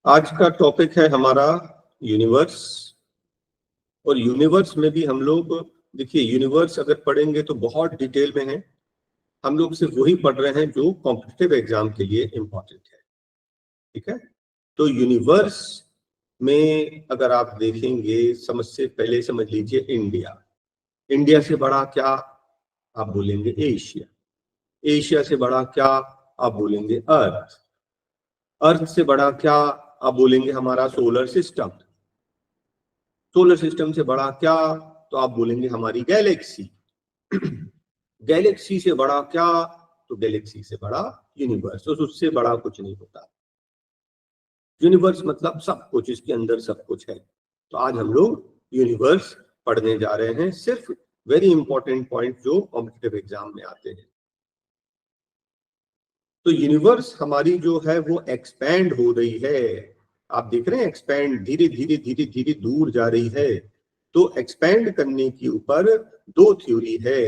आज का टॉपिक है हमारा यूनिवर्स। और यूनिवर्स में भी हम लोग देखिए, यूनिवर्स अगर पढ़ेंगे तो बहुत डिटेल में है। हम लोग सिर्फ वही पढ़ रहे हैं जो कॉम्पिटिटिव एग्जाम के लिए इम्पोर्टेंट है। ठीक है, तो यूनिवर्स में अगर आप देखेंगे, से पहले समझ लीजिए इंडिया। इंडिया से बड़ा क्या आप बोलेंगे? एशिया। एशिया से बड़ा क्या आप बोलेंगे? अर्थ। अर्थ से बड़ा क्या आप बोलेंगे? हमारा सोलर सिस्टम। सोलर सिस्टम से बड़ा क्या तो आप बोलेंगे हमारी गैलेक्सी। गैलेक्सी से बड़ा क्या तो गैलेक्सी से बड़ा यूनिवर्स। तो उससे बड़ा कुछ नहीं होता। यूनिवर्स मतलब सब कुछ, इसके अंदर सब कुछ है। तो आज हम लोग यूनिवर्स पढ़ने जा रहे हैं, सिर्फ वेरी इंपॉर्टेंट पॉइंट जो कॉम्पिटिटिव एग्जाम में आते हैं। तो यूनिवर्स हमारी जो है वो एक्सपैंड हो रही है। आप देख रहे हैं एक्सपैंड, धीरे धीरे धीरे धीरे दूर जा रही है। तो एक्सपैंड करने के ऊपर दो थ्योरी है,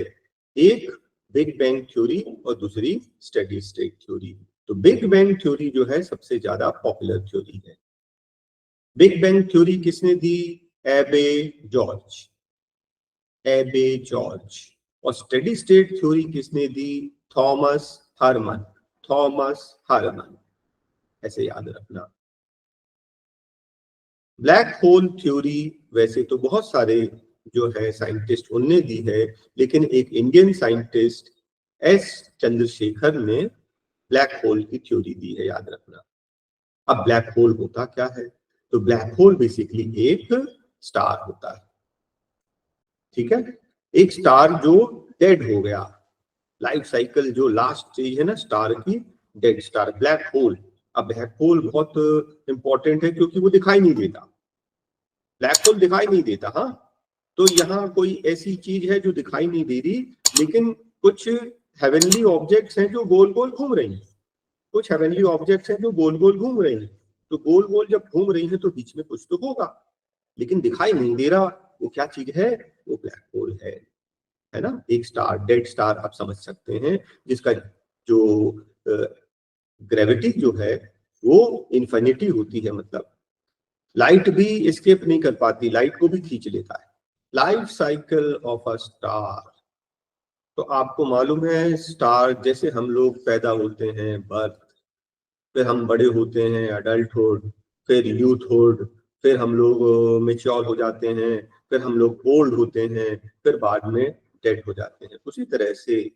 एक बिग बैंग थ्योरी और दूसरी स्टेडी स्टेट थ्योरी। तो बिग बैंग थ्योरी जो है सबसे ज्यादा पॉपुलर थ्योरी है। बिग बैंग थ्योरी किसने दी? एबे जॉर्ज। एबे जॉर्ज। और स्टेडी स्टेट थ्योरी किसने दी? Thomas Hermann. थॉमस हर्मन, ऐसे याद रखना। ब्लैक होल थ्योरी वैसे तो बहुत सारे जो है साइंटिस्ट उनने दी है, लेकिन एक इंडियन साइंटिस्ट एस चंद्रशेखर ने ब्लैक होल की थ्योरी दी है, याद रखना। अब ब्लैक होल होता क्या है? तो ब्लैक होल बेसिकली एक स्टार होता है। ठीक है, एक स्टार जो डेड हो गया, लाइफ साइकिल जो लास्ट स्टेज है ना स्टार की, डेड स्टार, ब्लैक होल। अब ब्लैक होल बहुत इंपॉर्टेंट है क्योंकि वो दिखाई नहीं देता। ब्लैक होल दिखाई नहीं देता। हाँ, तो यहाँ कोई ऐसी चीज है जो दिखाई नहीं दे रही, लेकिन कुछ हेवनली ऑब्जेक्ट्स हैं जो गोल गोल घूम रही हैं। कुछ हेवनली ऑब्जेक्ट्स हैं जो गोल गोल घूम रही हैं। तो गोल गोल जब घूम रही हैं तो बीच में कुछ तो होगा, लेकिन दिखाई नहीं दे रहा। वो क्या चीज है? वो ब्लैक होल है ना। एक स्टार, डेड स्टार आप समझ सकते हैं, जिसका जो ग्रेविटी जो है वो इन्फिनिटी होती है। मतलब लाइट भी एस्केप नहीं कर पाती, लाइट को भी खींच लेता है। Life cycle of a star. तो आपको मालूम है स्टार, जैसे हम लोग पैदा होते हैं, बर्थ, फिर हम बड़े होते हैं, अडल्टहुड, फिर यूथहुड, फिर हम लोग मेच्योर हो जाते हैं, फिर हम लोग ओल्ड होते हैं, फिर बाद में डेड हो जाते हैं। उसी तरह से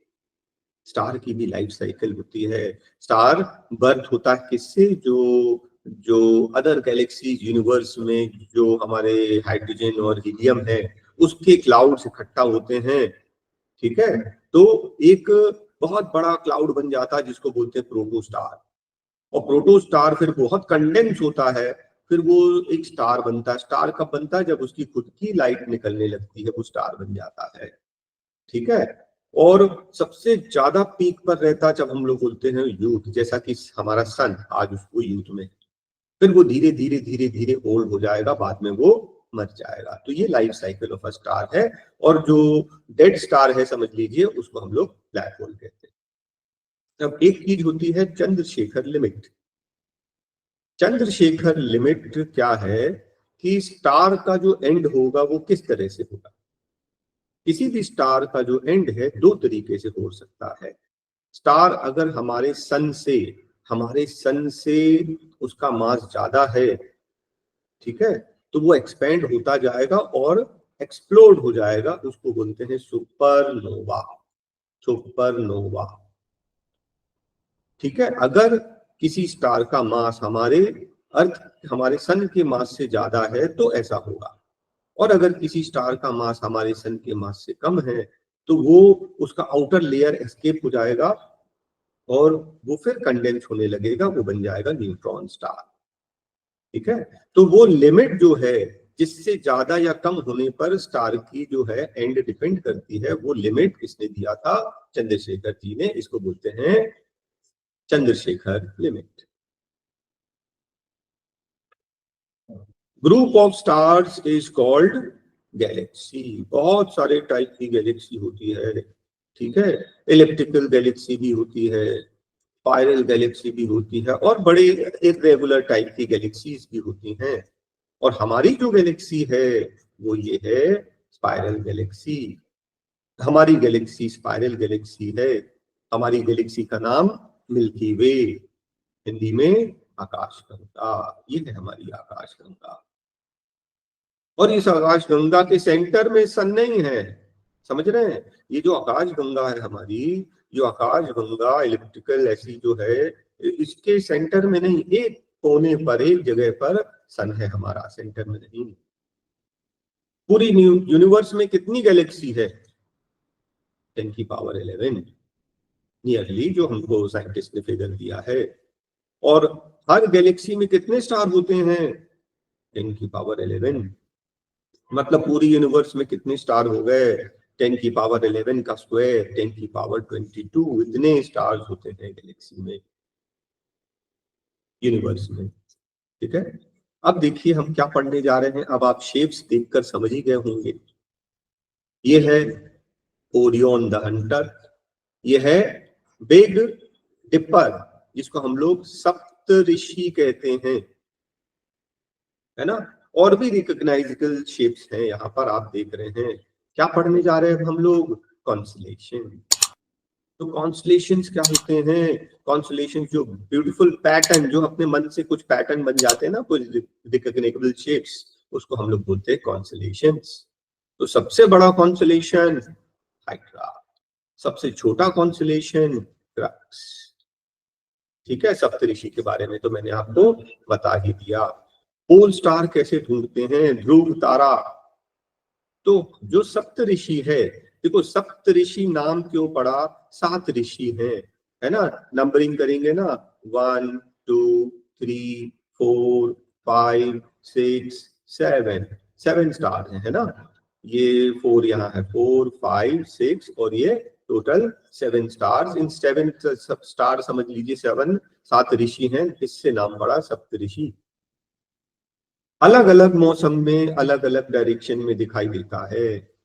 स्टार की भी लाइफ साइकिल होती है। स्टार बर्थ होता है किससे? जो जो अदर गैलेक्सी यूनिवर्स में जो हमारे हाइड्रोजन और हीलियम है उसके क्लाउड्स इकट्ठा होते हैं। ठीक है, तो एक बहुत बड़ा क्लाउड बन जाता है जिसको बोलते हैं प्रोटोस्टार। और प्रोटोस्टार फिर बहुत कंडेंस होता है, फिर वो एक स्टार बनता है। स्टार कब बनता है? जब उसकी खुद की लाइट निकलने लगती है, वो स्टार बन जाता है। ठीक है, और सबसे ज्यादा पीक पर रहता जब हम लोग बोलते हैं यूथ, जैसा कि हमारा सन आज उसको यूथ में, फिर वो धीरे धीरे धीरे धीरे ओल्ड हो जाएगा, बाद में वो मर जाएगा। तो ये life cycle of a star है। और जो डेड स्टार है समझ लीजिए उसको हम लोग ब्लैक होल कहते हैं। अब एक चीज होती है चंद्रशेखर लिमिट। चंद्रशेखर लिमिट क्या है कि स्टार का जो एंड होगा वो किस तरह से होगा। किसी भी स्टार का जो एंड है दो तरीके से हो सकता है। स्टार अगर हमारे सन से उसका मास ज्यादा है, ठीक है, तो वो एक्सपेंड होता जाएगा और एक्सप्लोड हो जाएगा, उसको बोलते हैं सुपरनोवा। सुपरनोवा। ठीक है, अगर किसी स्टार का मास हमारे सन के मास से ज्यादा है तो ऐसा होगा। और अगर किसी स्टार का मास हमारे सन के मास से कम है तो वो उसका आउटर लेयर एस्केप हो जाएगा और वो फिर कंडेंस होने लगेगा, वो बन जाएगा न्यूट्रॉन स्टार। ठीक है, तो वो लिमिट जो है जिससे ज्यादा या कम होने पर स्टार की जो है एंड डिपेंड करती है, वो लिमिट किसने दिया था? चंद्रशेखर जी ने। इसको बोलते हैं Chandrashekhar limit. Group of stars is called Galaxy. बहुत सारे टाइप की गैलेक्सी होती है। ठीक है, इलिप्टिकल गैलेक्सी भी होती है, स्पाइरल गैलेक्सी भी होती है और बड़े इरेगुलर टाइप की गैलेक्सीज भी होती हैं। और हमारी जो गैलेक्सी है वो ये है स्पाइरल गैलेक्सी। हमारी गैलेक्सी स्पाइरल गैलेक्सी है। हमारी गैलेक्सी का नाम मिल्की वे, हिंदी में आकाशगंगा। ये है हमारी आकाशगंगा। और इस आकाशगंगा के सेंटर में सन नहीं है, समझ रहे हैं? ये जो आकाशगंगा है हमारी, जो आकाशगंगा इलिप्टिकल ऐसी जो है, इसके सेंटर में नहीं, एक कोने पर, एक जगह पर सन है हमारा, सेंटर में नहीं। पूरी यूनिवर्स में कितनी गैलेक्सी है? 10 की पावर 11 नियरली, जो हमको साइंटिस्ट ने फिगर दिया है। और हर गैलेक्सी में कितने स्टार होते हैं? 10 की पावर 11। मतलब पूरी यूनिवर्स में कितने स्टार हो गए? 10 की पावर 11 का स्क्वायर 10 की पावर 22। इतने स्टार्स होते हैं गैलेक्सी में, यूनिवर्स में। ठीक है, अब देखिए हम क्या पढ़ने जा रहे हैं। अब आप शेप्स देखकर समझ ही गए होंगे। ये है ओरियन द हंटर, ये है बिग डिपर, जिसको हम लोग सप्तऋषि कहते हैं, है ना। और भी रिकॉग्नाइजेबल शेप्स हैं यहाँ पर, आप देख रहे हैं। क्या पढ़ने जा रहे हैं हम लोग? कॉन्स्टलेशन। तो कॉन्स्टलेशंस क्या होते हैं? कॉन्स्टलेशंस जो ब्यूटीफुल पैटर्न, जो अपने मन से कुछ पैटर्न बन जाते हैं ना, कुछ रिकॉग्नाइजेबल शेप्स, उसको हम लोग बोलते हैं कॉन्स्टलेशंस। तो सबसे बड़ा कॉन्स्टलेशन हाइड्रा, सबसे छोटा कॉन्स्टलेशन क्रक्स। ठीक है, सप्तऋषि के बारे में तो मैंने आपको बता ही दिया। पोल स्टार कैसे ढूंढते हैं? ध्रुव तारा। तो जो सप्तऋषि है, देखो सप्तऋषि नाम क्यों पड़ा? 7 ऋषि हैं, है ना। नंबरिंग करेंगे ना, 1 2 3 4 5 6 7 स्टार है ना। ये 4 यहाँ है, 4 5 6 और ये टोटल 7 स्टार्स। इन 7 स्टार समझ लीजिए 7 ऋषि हैं, इससे नाम पड़ा सप्तऋषि। अलग अलग मौसम में अलग अलग डायरेक्शन में दिखाई देता है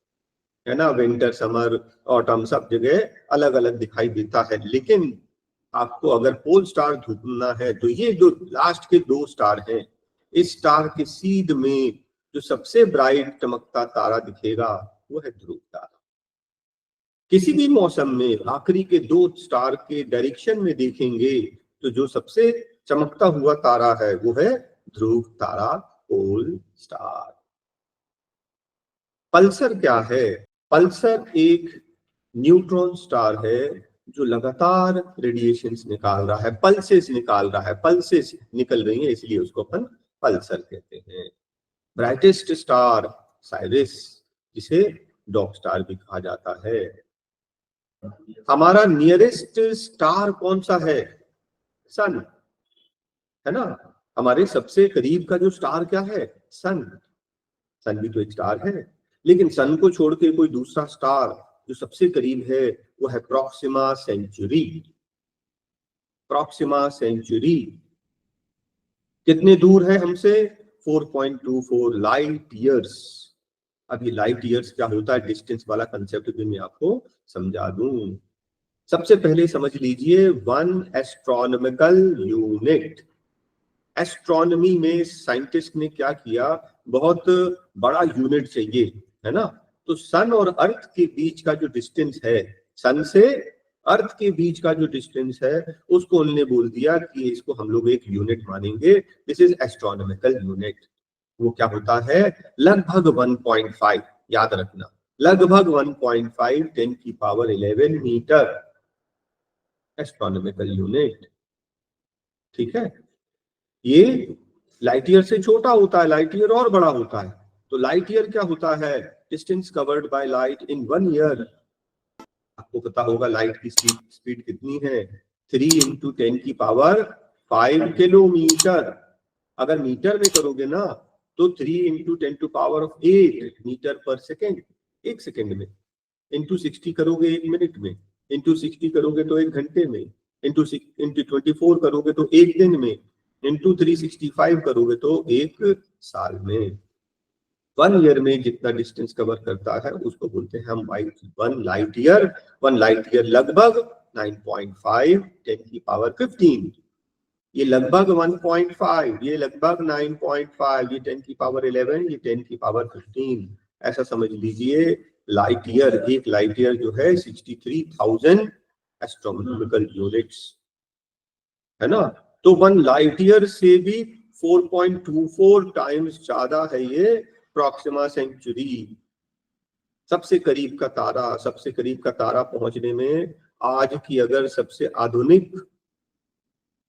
ना। विंटर समर ऑटम सब जगह अलग अलग दिखाई देता है। लेकिन आपको अगर पोल स्टार ढूंढना है तो ये जो लास्ट के 2 स्टार हैं, इस स्टार के सीध में जो सबसे ब्राइट चमकता तारा दिखेगा वो है ध्रुव तारा। किसी भी मौसम में आखिरी के 2 स्टार के डायरेक्शन में देखेंगे तो जो सबसे चमकता हुआ तारा है वो है ध्रुव तारा, पोल स्टार। पल्सर क्या है? पल्सर एक न्यूट्रॉन स्टार है जो लगातार रेडिएशंस निकाल रहा है, पल्सेस निकाल रहा है, पल्सेस निकल रही है, इसलिए उसको अपन पल्सर कहते हैं। ब्राइटेस्ट स्टार साइरस, जिसे डॉग स्टार भी कहा जाता है। हमारा नियरेस्ट स्टार कौन सा है? सन, है ना। हमारे सबसे करीब का जो स्टार क्या है? सन। सन भी तो एक स्टार है, लेकिन सन को छोड़ के कोई दूसरा स्टार जो सबसे करीब है वो है प्रॉक्सिमा सेंचुरी। प्रॉक्सिमा सेंचुरी कितने दूर है हमसे? 4.24 लाइट ईयर्स। अब ये लाइट ईयर्स क्या होता है, डिस्टेंस वाला कंसेप्ट भी मैं आपको समझा दूं। सबसे पहले समझ लीजिए 1 एस्ट्रोनॉमिकल यूनिट। एस्ट्रोनॉमी में साइंटिस्ट ने क्या किया, बहुत बड़ा यूनिट चाहिए, है ना। तो सन और अर्थ के बीच का जो डिस्टेंस है, सन से अर्थ के बीच का जो डिस्टेंस है, उसको उन्होंने बोल दिया कि इसको हम लोग एक यूनिट मानेंगे, दिस इज एस्ट्रोनॉमिकल यूनिट। वो क्या होता है? लगभग 1.5, याद रखना, लगभग 1.5 10 की पावर 11 मीटर एस्ट्रोनॉमिकल यूनिट। ठीक है, ये लाइट ईयर से छोटा होता है, लाइट ईयर और बड़ा होता है। तो लाइट ईयर क्या होता है? Distance covered by light in 1 year. आपको पता होगा लाइट की स्पीड कितनी है? 3 इंटू 10 की पावर 5 किलोमीटर। अगर मीटर में करोगे ना तो 3 into 10 to power of 8 metre पर सेकेंड, एक सेकेंड में। इंटू 60 करोगे 1 मिनट में, इंटू 60 करोगे तो 1 घंटे में, इंटू 24 करोगे तो 1 दिन में, इंटू 365 करोगे तो 1 साल में। 1 ईयर में जितना डिस्टेंस कवर करता है उसको बोलते हैं हम 1 लाइट ईयर। 1 लाइट ईयर लगभग 9.5 10 की पावर 15, ये लगभग 1.5, ये लगभग 9.5, ये 10 की पावर 11, ये 10 की पावर 15। ऐसा समझ लीजिए लाइट ईयर, एक लाइट ईयर जो है 63,000 एस्ट्रोनॉमिकल यूनिट्स है ना। तो 1 लाइट ईयर से भी 4.24 टाइम्स ज्यादा है ये प्रॉक्सिमा सेंचुरी। सबसे करीब का तारा, सबसे करीब का तारा पहुंचने में आज की अगर सबसे आधुनिक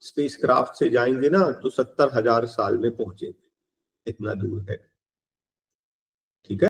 स्पेसक्राफ्ट से जाएंगे ना तो 70,000 साल में पहुंचेंगे, इतना दूर है। ठीक है।